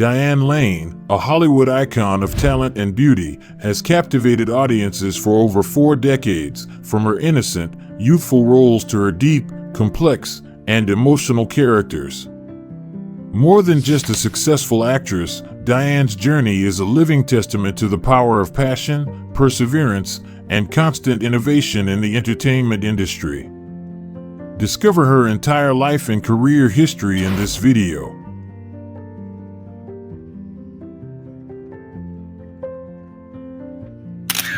Diane Lane, a Hollywood icon of talent and beauty, has captivated audiences for over 4 decades, from her innocent, youthful roles to her deep, complex, and emotional characters. More than just a successful actress, Diane's journey is a living testament to the power of passion, perseverance, and constant innovation in the entertainment industry. Discover her entire life and career history in this video.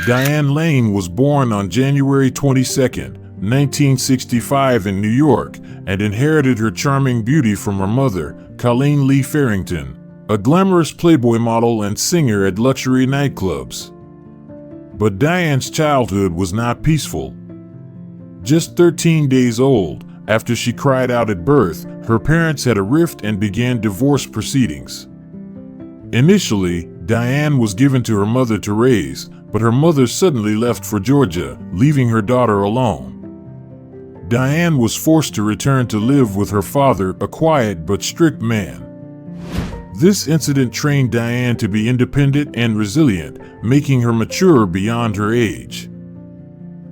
Diane Lane was born on January 22, 1965 in New York, and inherited her charming beauty from her mother, Colleen Lee Farrington, a glamorous Playboy model and singer at luxury nightclubs. But Diane's childhood was not peaceful. Just 13 days old, after she cried out at birth, her parents had a rift and began divorce proceedings. Initially, Diane was given to her mother to raise, but her mother suddenly left for Georgia, leaving her daughter alone. Diane was forced to return to live with her father, a quiet but strict man. This incident trained Diane to be independent and resilient, making her mature beyond her age.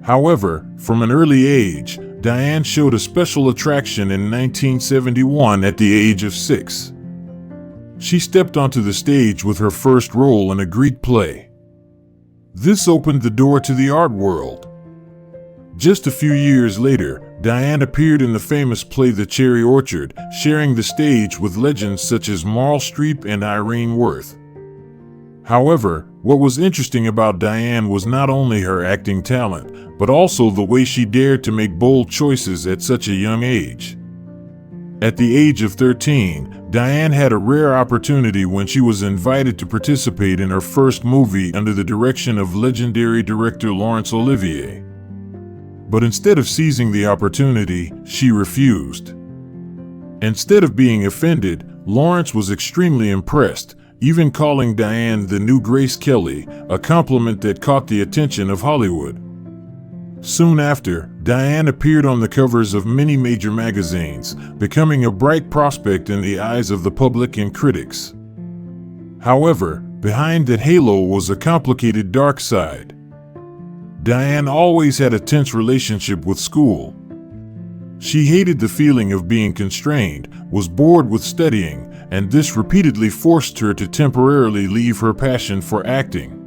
However, from an early age, Diane showed a special attraction in 1971 at the age of 6. She stepped onto the stage with her first role in a Greek play. This opened the door to the art world. Just a few years later, Diane appeared in the famous play The Cherry Orchard, sharing the stage with legends such as Meryl Streep and Irene Worth. However, what was interesting about Diane was not only her acting talent, but also the way she dared to make bold choices at such a young age. At the age of 13, Diane had a rare opportunity when she was invited to participate in her first movie under the direction of legendary director Laurence Olivier. But instead of seizing the opportunity, she refused. Instead of being offended, Laurence was extremely impressed, even calling Diane the new Grace Kelly, a compliment that caught the attention of Hollywood. Soon after, Diane appeared on the covers of many major magazines, becoming a bright prospect in the eyes of the public and critics. However, behind that halo was a complicated dark side. Diane always had a tense relationship with school. She hated the feeling of being constrained, was bored with studying, and this repeatedly forced her to temporarily leave her passion for acting.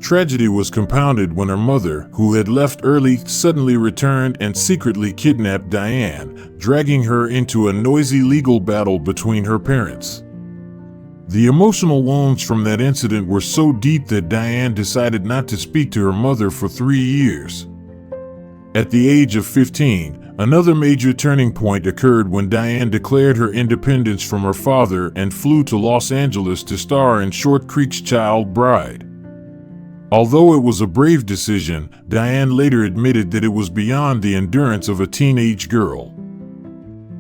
Tragedy was compounded when her mother, who had left early, suddenly returned and secretly kidnapped Diane, dragging her into a noisy legal battle between her parents. The emotional wounds from that incident were so deep that Diane decided not to speak to her mother for 3 years. At the age of 15, another major turning point occurred when Diane declared her independence from her father and flew to Los Angeles to star in Short Creek's Child Bride. Although it was a brave decision, Diane later admitted that it was beyond the endurance of a teenage girl.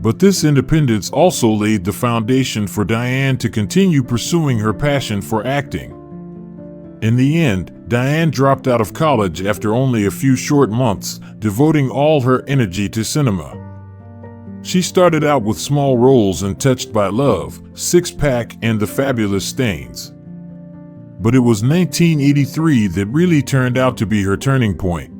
But this independence also laid the foundation for Diane to continue pursuing her passion for acting. In the end, Diane dropped out of college after only a few short months, devoting all her energy to cinema. She started out with small roles in Touched by Love, Six Pack, and The Fabulous Stains. But it was 1983 that really turned out to be her turning point.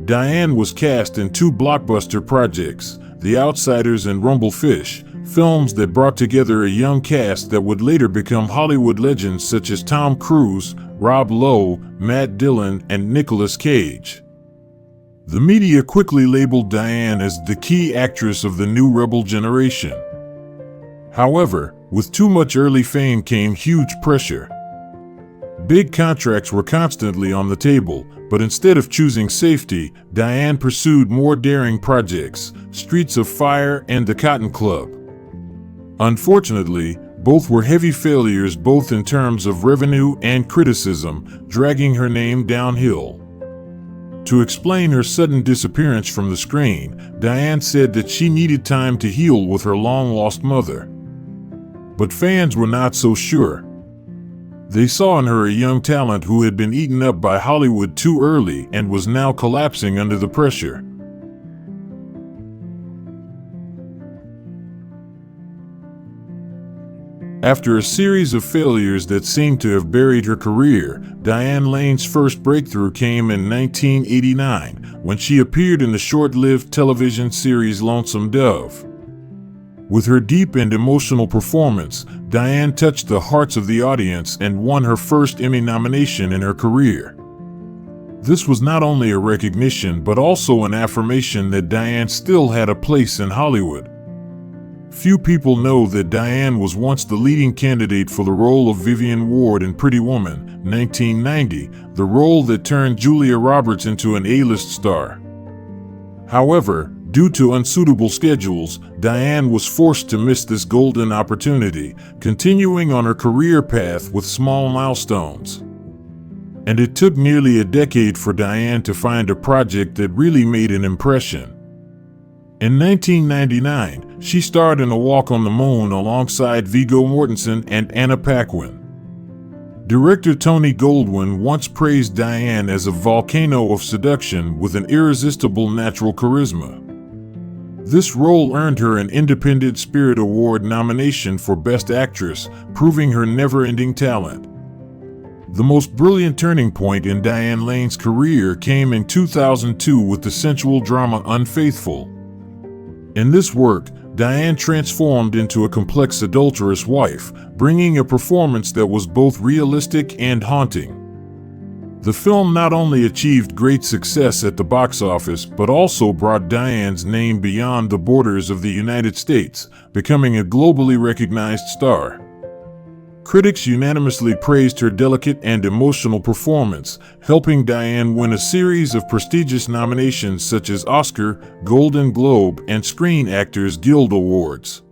Diane was cast in 2 blockbuster projects, The Outsiders and Rumblefish, films that brought together a young cast that would later become Hollywood legends such as Tom Cruise, Rob Lowe, Matt Dillon, and Nicolas Cage. The media quickly labeled Diane as the key actress of the new rebel generation. However, with too much early fame came huge pressure. Big contracts were constantly on the table, but instead of choosing safety, Diane pursued more daring projects, Streets of Fire and The Cotton Club. Unfortunately, both were heavy failures both in terms of revenue and criticism, dragging her name downhill. To explain her sudden disappearance from the screen, Diane said that she needed time to heal with her long-lost mother. But fans were not so sure. They saw in her a young talent who had been eaten up by Hollywood too early and was now collapsing under the pressure. After a series of failures that seemed to have buried her career, Diane Lane's first breakthrough came in 1989 when she appeared in the short-lived television series Lonesome Dove. With her deep and emotional performance, Diane touched the hearts of the audience and won her first Emmy nomination in her career. This was not only a recognition but also an affirmation that Diane still had a place in Hollywood. Few people know that Diane was once the leading candidate for the role of Vivian Ward in Pretty Woman, 1990, the role that turned Julia Roberts into an A-list star. However, due to unsuitable schedules, Diane was forced to miss this golden opportunity, continuing on her career path with small milestones. And it took nearly a decade for Diane to find a project that really made an impression. In 1999, she starred in A Walk on the Moon alongside Viggo Mortensen and Anna Paquin. Director Tony Goldwyn once praised Diane as a volcano of seduction with an irresistible natural charisma. This role earned her an Independent Spirit Award nomination for Best Actress, proving her never-ending talent. The most brilliant turning point in Diane Lane's career came in 2002 with the sensual drama Unfaithful. In this work, Diane transformed into a complex adulterous wife, bringing a performance that was both realistic and haunting. The film not only achieved great success at the box office but also brought Diane's name beyond the borders of the United States, becoming a globally recognized star. Critics unanimously praised her delicate and emotional performance, helping Diane win a series of prestigious nominations such as Oscar, Golden Globe, and Screen Actors Guild Awards.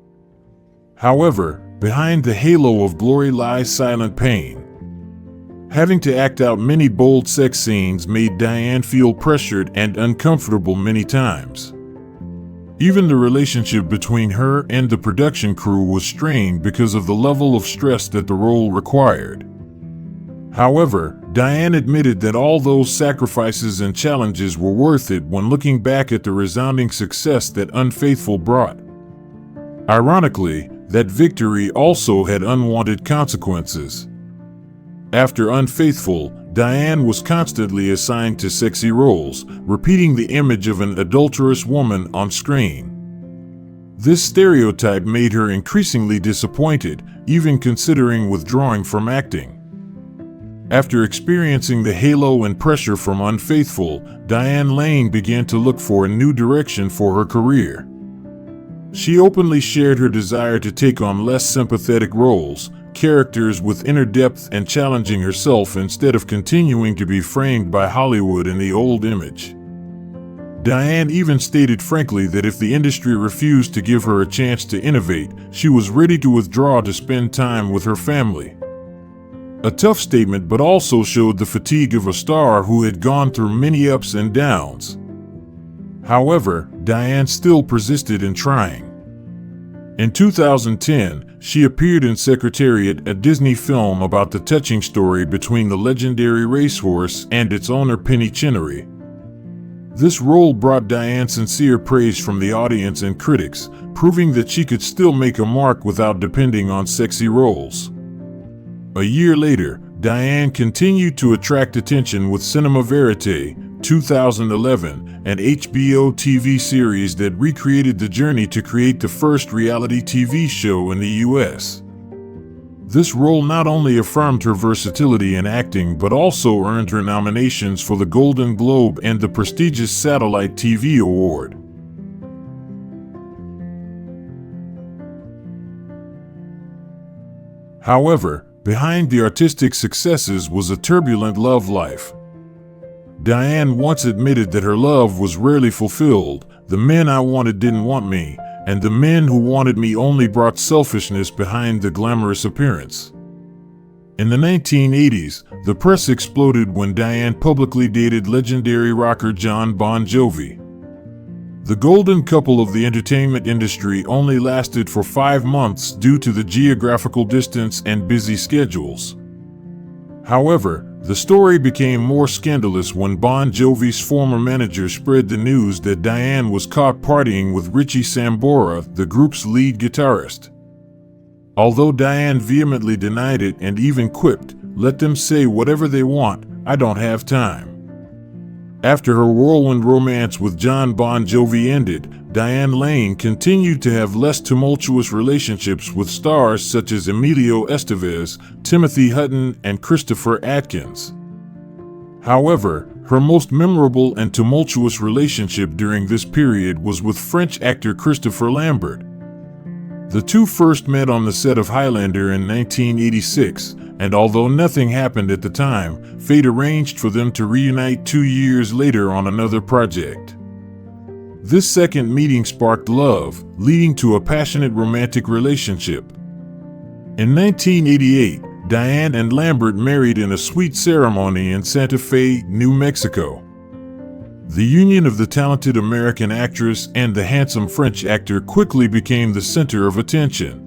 However, behind the halo of glory lies silent pain. Having to act out many bold sex scenes made Diane feel pressured and uncomfortable many times. Even the relationship between her and the production crew was strained because of the level of stress that the role required. However, Diane admitted that all those sacrifices and challenges were worth it when looking back at the resounding success that Unfaithful brought. Ironically, that victory also had unwanted consequences. After Unfaithful, Diane was constantly assigned to sexy roles, repeating the image of an adulterous woman on screen. This stereotype made her increasingly disappointed, even considering withdrawing from acting. After experiencing the halo and pressure from Unfaithful, Diane Lane began to look for a new direction for her career. She openly shared her desire to take on less sympathetic roles, characters with inner depth, and challenging herself instead of continuing to be framed by Hollywood in the old image. Diane even stated frankly that if the industry refused to give her a chance to innovate, she was ready to withdraw to spend time with her family. A tough statement, but also showed the fatigue of a star who had gone through many ups and downs. However, Diane still persisted in trying. In 2010, she appeared in Secretariat, a Disney film about the touching story between the legendary racehorse and its owner Penny Chinnery. This role brought Diane sincere praise from the audience and critics, proving that she could still make a mark without depending on sexy roles. A year later, Diane continued to attract attention with Cinema Verite, 2011, an HBO TV series that recreated the journey to create the first reality TV show in the US. This role not only affirmed her versatility in acting but also earned her nominations for the Golden Globe and the prestigious Satellite TV Award. However, behind the artistic successes was a turbulent love life. Diane once admitted that her love was rarely fulfilled. The men I wanted didn't want me, and the men who wanted me only brought selfishness behind the glamorous appearance. In the 1980s, the press exploded when Diane publicly dated legendary rocker Jon Bon Jovi. The golden couple of the entertainment industry only lasted for 5 months due to the geographical distance and busy schedules. However, the story became more scandalous when Bon Jovi's former manager spread the news that Diane was caught partying with Richie Sambora, the group's lead guitarist. Although Diane vehemently denied it and even quipped, "Let them say whatever they want, I don't have time." After her whirlwind romance with John Bon Jovi ended, Diane Lane continued to have less tumultuous relationships with stars such as Emilio Estevez, Timothy Hutton, and Christopher Atkins. However, her most memorable and tumultuous relationship during this period was with French actor Christopher Lambert. The two first met on the set of Highlander in 1986, and although nothing happened at the time, fate arranged for them to reunite 2 years later on another project. This second meeting sparked love, leading to a passionate romantic relationship. In 1988, Diane and Lambert married in a sweet ceremony in Santa Fe, New Mexico. The union of the talented American actress and the handsome French actor quickly became the center of attention.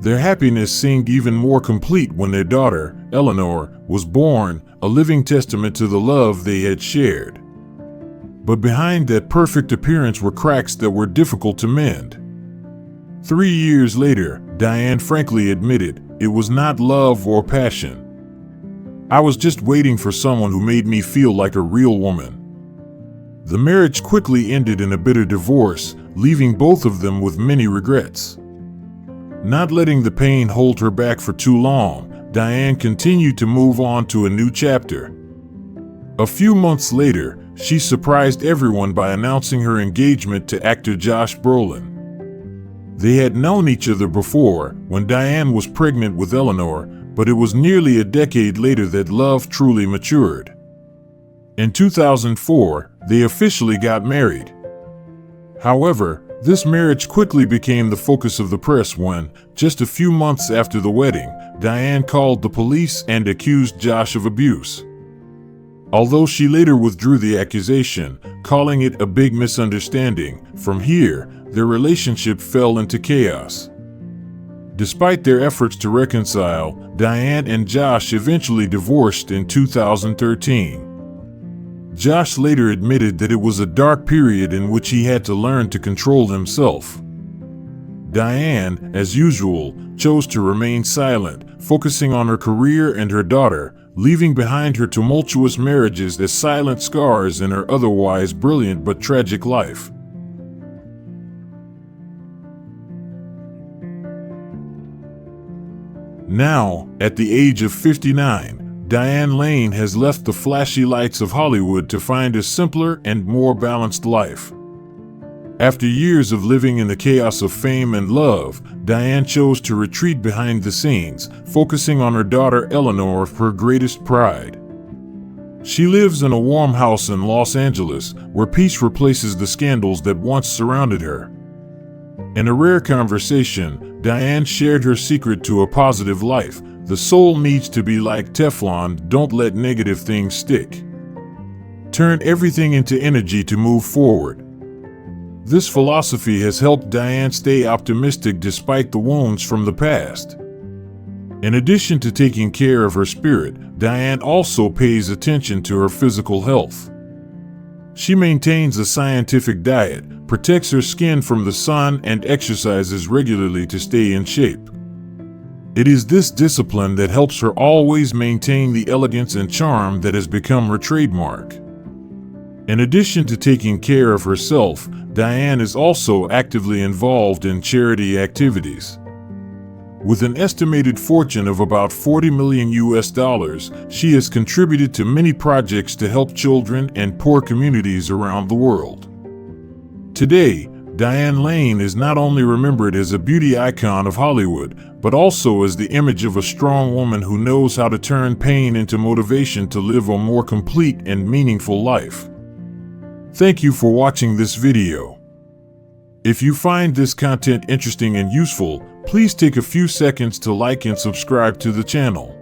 Their happiness seemed even more complete when their daughter, Eleanor, was born, a living testament to the love they had shared. But behind that perfect appearance were cracks that were difficult to mend. 3 years later, Diane frankly admitted, "It was not love or passion. I was just waiting for someone who made me feel like a real woman." The marriage quickly ended in a bitter divorce, leaving both of them with many regrets. Not letting the pain hold her back for too long, Diane continued to move on to a new chapter. A few months later, she surprised everyone by announcing her engagement to actor Josh Brolin. They had known each other before, when Diane was pregnant with Eleanor, but it was nearly a decade later that love truly matured. In 2004, they officially got married. However, this marriage quickly became the focus of the press when, just a few months after the wedding, Diane called the police and accused Josh of abuse. Although she later withdrew the accusation, calling it a big misunderstanding, from here, their relationship fell into chaos. Despite their efforts to reconcile, Diane and Josh eventually divorced in 2013. Josh later admitted that it was a dark period in which he had to learn to control himself. Diane, as usual, chose to remain silent, focusing on her career and her daughter, leaving behind her tumultuous marriages as silent scars in her otherwise brilliant but tragic life. Now, at the age of 59, Diane Lane has left the flashy lights of Hollywood to find a simpler and more balanced life. After years of living in the chaos of fame and love, Diane chose to retreat behind the scenes, focusing on her daughter Eleanor, her greatest pride. She lives in a warm house in Los Angeles, where peace replaces the scandals that once surrounded her. In a rare conversation, Diane shared her secret to a positive life. The soul needs to be like Teflon, don't let negative things stick. Turn everything into energy to move forward. This philosophy has helped Diane stay optimistic despite the wounds from the past. In addition to taking care of her spirit, Diane also pays attention to her physical health. She maintains a scientific diet, protects her skin from the sun, and exercises regularly to stay in shape. It is this discipline that helps her always maintain the elegance and charm that has become her trademark. In addition to taking care of herself, Diane is also actively involved in charity activities. With an estimated fortune of about $40 million, she has contributed to many projects to help children and poor communities around the world. Today, Diane Lane is not only remembered as a beauty icon of Hollywood, but also as the image of a strong woman who knows how to turn pain into motivation to live a more complete and meaningful life. Thank you for watching this video. If you find this content interesting and useful, please take a few seconds to like and subscribe to the channel.